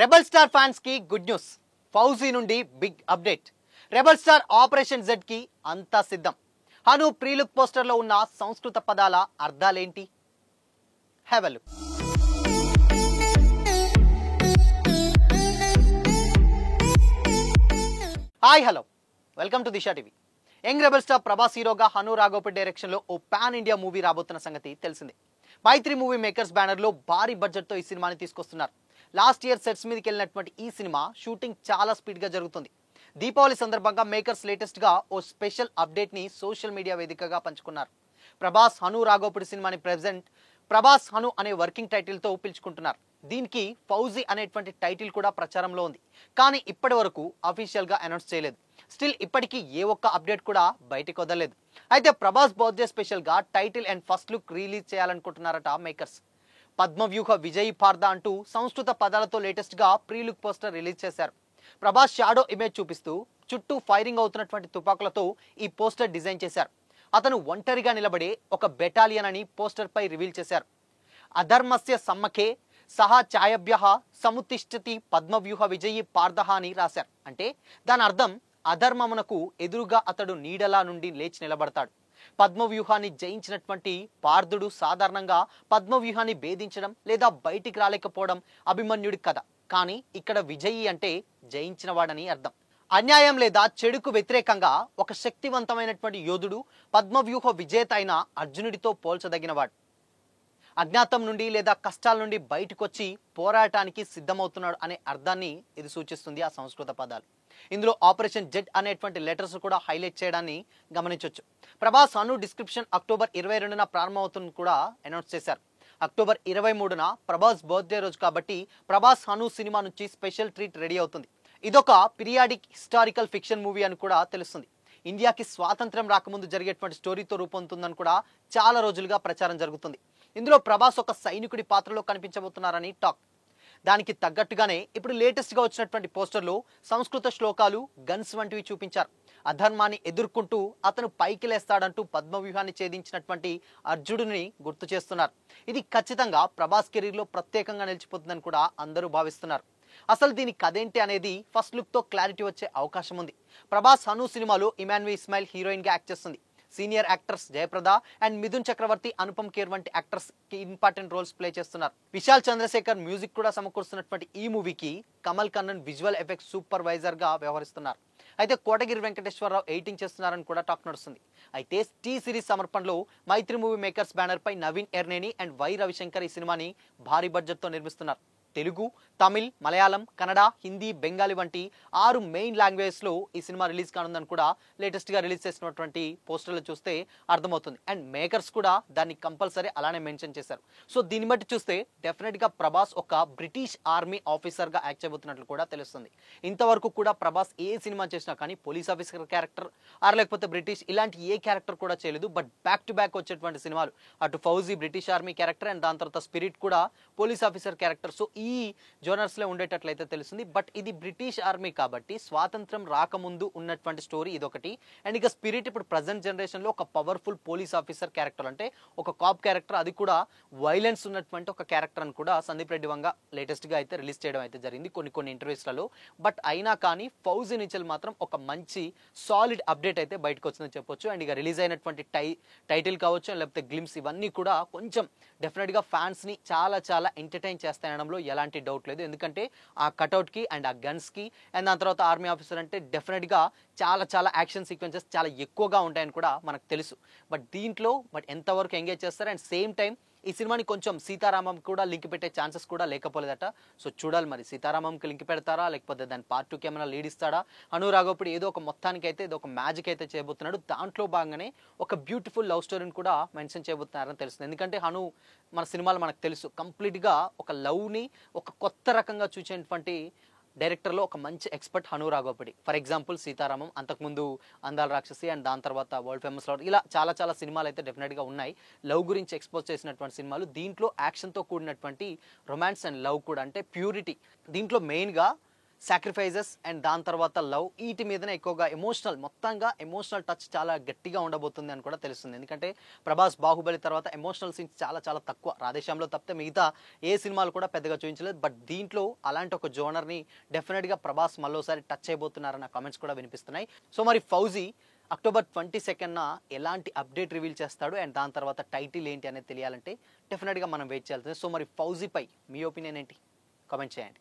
Rebel star fans కి good news. Fauji నుండి big update. Rebel star operation Z కి అంతా సిద్ధం. హను ప్రీలుక్ పోస్టర్ లో ఉన్న సంస్కృత పదాల అర్థాలేంటి? Have a look. Hi hello, welcome to Disha TV. Young rebel star Prabhas హీరోగా హను రాఘోపతి డైరెక్షన్ లో ఓ పాన్ ఇండియా మూవీ రాబోతున్న సంగతి తెలిసిందే. మైత్రి మూవీ మేకర్స్ బ్యానర్ లో భారీ బడ్జెట్ తో ఈ సినిమాని తీసుకొస్తున్నారు. లాస్ట్ ఇయర్ సెట్స్ మీదకి వెళ్ళినటువంటి ఈ సినిమా షూటింగ్ చాలా స్పీడ్ గా జరుగుతుంది. దీపావళి సందర్భంగా మేకర్స్ లేటెస్ట్ గా ఓ స్పెషల్ అప్డేట్ ని సోషల్ మీడియా వేదికగా పంచుకున్నారు. ప్రభాస్ హను రాఘోపతి సినిమాని ప్రెజెంట్ ప్రభాస్ హను అనే వర్కింగ్ టైటిల్ తో పిలుచుకుంటున్నారు. దీనికి ఫౌజీ అనేటువంటి టైటిల్ కూడా ప్రచారంలో ఉంది, కానీ ఇప్పటి వరకు అఫీషియల్ గా అనౌన్స్ చేయలేదు. స్టిల్ ఇప్పటికీ ఏ ఒక్క అప్డేట్ కూడా బయటకు వదలలేదు. అయితే ప్రభాస్ బర్త్డే స్పెషల్ గా title and first look release చేయాలనుకుంటున్నారట మేకర్స్. పద్మవ్యూహ విజయీ పార్ద అంటూ సంస్కృత పదాలతో లేటెస్ట్ గా ప్రీ లుక్ పోస్టర్ రిలీజ్ చేశారు. ప్రభాస్ షాడో ఇమేజ్ చూపిస్తూ చుట్టూ ఫైరింగ్ అవుతున్నటువంటి తుపాకులతో ఈ పోస్టర్ డిజైన్ చేశారు. అతను ఒంటరిగా నిలబడే ఒక బెటాలియన్ అని పోస్టర్ పై రివీల్ చేశారు. అధర్మస్య సమ్మఖే సహా ఛాయభ్య సముతిష్ఠతి పద్మవ్యూహ విజయీ పార్దహ అని రాశారు. అంటే దాని అర్థం అధర్మమునకు ఎదురుగా అతడు నీడలా నుండి లేచి నిలబడతాడు. పద్మవ్యూహాన్ని జయించినటువంటి పార్థుడు సాధారణంగా పద్మవ్యూహాన్ని భేదించడం లేదా బయటికి రాలేకపోవడం అభిమన్యుడి కథ. కానీ ఇక్కడ విజయి అంటే జయించిన వాడని అర్థం. అన్యాయం లేదా చెడుకు వ్యతిరేకంగా ఒక శక్తివంతమైనటువంటి యోధుడు పద్మవ్యూహ విజేత అయిన అర్జునుడితో పోల్చదగినవాడు. అజ్ఞాతం నుండి లేదా కష్టాల నుండి బయటకు వచ్చి పోరాటానికి సిద్ధమవుతున్నాడు అనే అర్థాన్ని ఇది సూచిస్తుంది ఆ సంస్కృత పదాలు. ఇందులో ఆపరేషన్ జెడ్ అనేటువంటి లెటర్స్ కూడా హైలైట్ చేయడాన్ని గమనించవచ్చు. ప్రభాస్ హను డిస్క్రిప్షన్ అక్టోబర్ 22న ప్రారంభమవుతుందని కూడా అనౌన్స్ చేశారు. అక్టోబర్ 23న ప్రభాస్ బర్త్డే రోజు కాబట్టి ప్రభాస్ హను సినిమా నుంచి స్పెషల్ ట్రీట్ రెడీ అవుతుంది. ఇదొక పీరియాడిక్ హిస్టారికల్ ఫిక్షన్ మూవీ అని కూడా తెలుస్తుంది. ఇండియాకి స్వాతంత్ర్యం రాకముందు జరిగేటువంటి స్టోరీతో రూపొందుతుందని కూడా చాలా రోజులుగా ప్రచారం జరుగుతుంది. ఇందులో ప్రభాస్ ఒక సైనికుడి పాత్రలో కనిపించబోతున్నారని టాక్. దానికి తగ్గట్టుగానే ఇప్పుడు లేటెస్ట్ గా వచ్చినటువంటి పోస్టర్లో సంస్కృత శ్లోకాలు, గన్స్ వంటివి చూపించారు. అధర్మాన్ని ఎదుర్కొంటూ అతను పైకి లేస్తాడంటూ పద్మవ్యూహాన్ని ఛేదించినటువంటి అర్జునుడిని గుర్తు చేస్తున్నారు. ఇది ఖచ్చితంగా ప్రభాస్ కెరీర్ లో ప్రత్యేకంగా నిలిచిపోతుందని కూడా అందరూ భావిస్తున్నారు. అసలు దీని కథేంటి అనేది ఫస్ట్ లుక్ తో క్లారిటీ వచ్చే అవకాశం ఉంది. ప్రభాస్ హను సినిమాలో ఇమాన్వి ఇస్మాయిల్ హీరోయిన్ గా యాక్ట్ చేస్తుంది. Senior actors Jayaprada and Mithun Chakraborty, Anupam Kher వంటి యాక్టర్స్ కి ఇంపార్టెంట్ రోల్స్ ప్లే చేస్తున్నారు. విశాల్ చంద్రశేఖర్ మ్యూజిక్ కూడా సమకూరుస్తున్నటువంటి ఈ మూవీకి Kamal Kannan visual effects supervisor గా వ్యవహరిస్తున్నారు. అయితే కోటగిరి వెంకటేశ్వరరావు ఎడిటింగ్ చేస్తున్నారని కూడా టాక్ నడుస్తుంది. అయితే టీ సిరీస్ సమర్పణలో మైత్రి మూవీ మేకర్స్ బ్యానర్ పై నవీన్ ఎర్నేని అండ్ వై రవిశంకర్ ఈ సినిమాని భారీ బడ్జెట్ తో నిర్మిస్తున్నారు. తెలుగు, తమిళ్, మలయాళం, కన్నడ, హిందీ, బెంగాలీ వంటి 6 మెయిన్ లాంగ్వేజెస్ లో ఈ సినిమా రిలీజ్ కానుందని కూడా లేటెస్ట్ గా రిలీజ్ చేసినటువంటి పోస్టర్లు చూస్తే అర్థమవుతుంది. అండ్ మేకర్స్ కూడా దాన్ని కంపల్సరీ అలానే మెన్షన్ చేశారు. సో దీన్ని బట్టి చూస్తే డెఫినెట్ గా ప్రభాస్ ఒక బ్రిటిష్ ఆర్మీ ఆఫీసర్ గా యాక్ట్ చేయబోతున్నట్లు కూడా తెలుస్తుంది. ఇంతవరకు కూడా ప్రభాస్ ఏ సినిమా చేసినా కానీ పోలీస్ ఆఫీసర్ క్యారెక్టర్ లేకపోతే బ్రిటిష్ ఇలాంటి ఏ క్యారెక్టర్ కూడా చేయలేదు. బట్ బ్యాక్ టు బ్యాక్ వచ్చేటువంటి సినిమాలు అటు fauji British army character and దాని తర్వాత స్పిరిట్ కూడా పోలీస్ ఆఫీసర్ క్యారెక్టర్. సో ఈ జోనర్స్ లో ఉండేటట్లయితే తెలుస్తుంది. బట్ ఇది బ్రిటిష్ ఆర్మీ కాబట్టి స్వాతంత్రం రాకముందు ఉన్నటువంటి స్టోరీ ఇదొకటి. అండ్ ఇక స్పిరిట్ ఇప్పుడు ప్రజెంట్ జనరేషన్ లో ఒక పవర్ఫుల్ పోలీస్ ఆఫీసర్ క్యారెక్టర్, అంటే ఒక కాప్ క్యారెక్టర్, అది కూడా వైలెన్స్ ఉన్నటువంటి ఒక క్యారెక్టర్ అని కూడా సందీప్ రెడ్డి వంగ లేటెస్ట్ గా అయితే రిలీజ్ చేయడం అయితే జరిగింది కొన్ని ఇంటర్వ్యూస్లలో. బట్ అయినా కానీ ఫౌజీ నుంచి మాత్రం ఒక మంచి సాలిడ్ అప్డేట్ అయితే బయటకు వచ్చిందని చెప్పొచ్చు. అండ్ ఇక రిలీజ్ అయినటువంటి టైటిల్ కావచ్చు లేకపోతే గ్లిమ్స్ ఇవన్నీ కూడా కొంచెం డెఫినెట్ గా ఫ్యాన్స్ ని చాలా ఎంటర్టైన్ చేస్తాయనడంలో ఎలాంటి డౌట్ లేదు. ఎందుకంటే ఆ కట్అవుట్ కి అండ్ ఆ గన్స్ కి అండ్ దాని తర్వాత ఆర్మీ ఆఫీసర్ అంటే డెఫినెట్ గా చాలా యాక్షన్ సీక్వెన్సెస్ చాలా ఎక్కువగా ఉంటాయని కూడా మనకు తెలుసు. బట్ దీంట్లో ఎంతవరకు ఎంగేజ్ చేస్తారు అండ్ సేమ్ టైం ఈ సినిమాని కొంచెం సీతారామం కూడా లింక్ పెట్టే ఛాన్సెస్ కూడా లేకపోలేదట. సో చూడాలి మరి సీతారామంకి లింక్ పెడతారా లేకపోతే దాని పార్ట్ 2కి ఏమైనా లీడ్ ఇస్తాడా. హను రాఘోపతి ఏదో ఒక మొత్తానికి అయితే ఏదో ఒక మ్యాజిక్ అయితే చేయబోతున్నాడు. దాంట్లో భాగంగానే ఒక బ్యూటిఫుల్ లవ్ స్టోరీని కూడా మెన్షన్ చేయబోతున్నారని తెలుస్తుంది. ఎందుకంటే హను మన సినిమాలు మనకు తెలుసు కంప్లీట్ గా ఒక లవ్ ని ఒక కొత్త రకంగా చూసేటువంటి డైరెక్టర్ లో ఒక మంచి expert Hanu Raghavapudi. For example Sita Ramam, అంతకుముందు అందాల రాక్షసి అండ్ దాని తర్వాత వరల్డ్ ఫేమస్ లవ్, ఇలా చాలా సినిమాలు అయితే డెఫినెట్ గా ఉన్నాయి లవ్ గురించి ఎక్స్పోజ్ చేసినటువంటి సినిమాలు. దీంట్లో యాక్షన్ తో కూడినటువంటి రొమాన్స్ అండ్ లవ్ కూడా, అంటే ప్యూరిటీ. దీంట్లో మెయిన్ గా సాక్రిఫైజెస్ అండ్ దాని తర్వాత లవ్ వీటి మీదనే ఎక్కువగా మొత్తంగా ఎమోషనల్ టచ్ చాలా గట్టిగా ఉండబోతుంది అని కూడా తెలుస్తుంది. ఎందుకంటే ప్రభాస్ బాహుబలి తర్వాత ఎమోషనల్ సీన్స్ చాలా చాలా తక్కువ, రాధేశ్యామ్లో తప్పితే మిగతా ఏ సినిమాలు కూడా పెద్దగా చూపించలేదు. బట్ దీంట్లో అలాంటి ఒక జోనర్ని డెఫినెట్గా ప్రభాస్ మళ్ళోసారి టచ్ అయిపోతున్నారన్న కామెంట్స్ కూడా వినిపిస్తున్నాయి. సో మరి ఫౌజీ అక్టోబర్ 22న ఎలాంటి అప్డేట్ రివీల్ చేస్తాడు అండ్ దాని తర్వాత టైటిల్ ఏంటి అనేది తెలియాలంటే డెఫినెట్గా మనం వెయిట్ చేయాల్సింది. సో మరి ఫౌజీపై మీ ఒపీనియన్ ఏంటి? కామెంట్ చేయండి.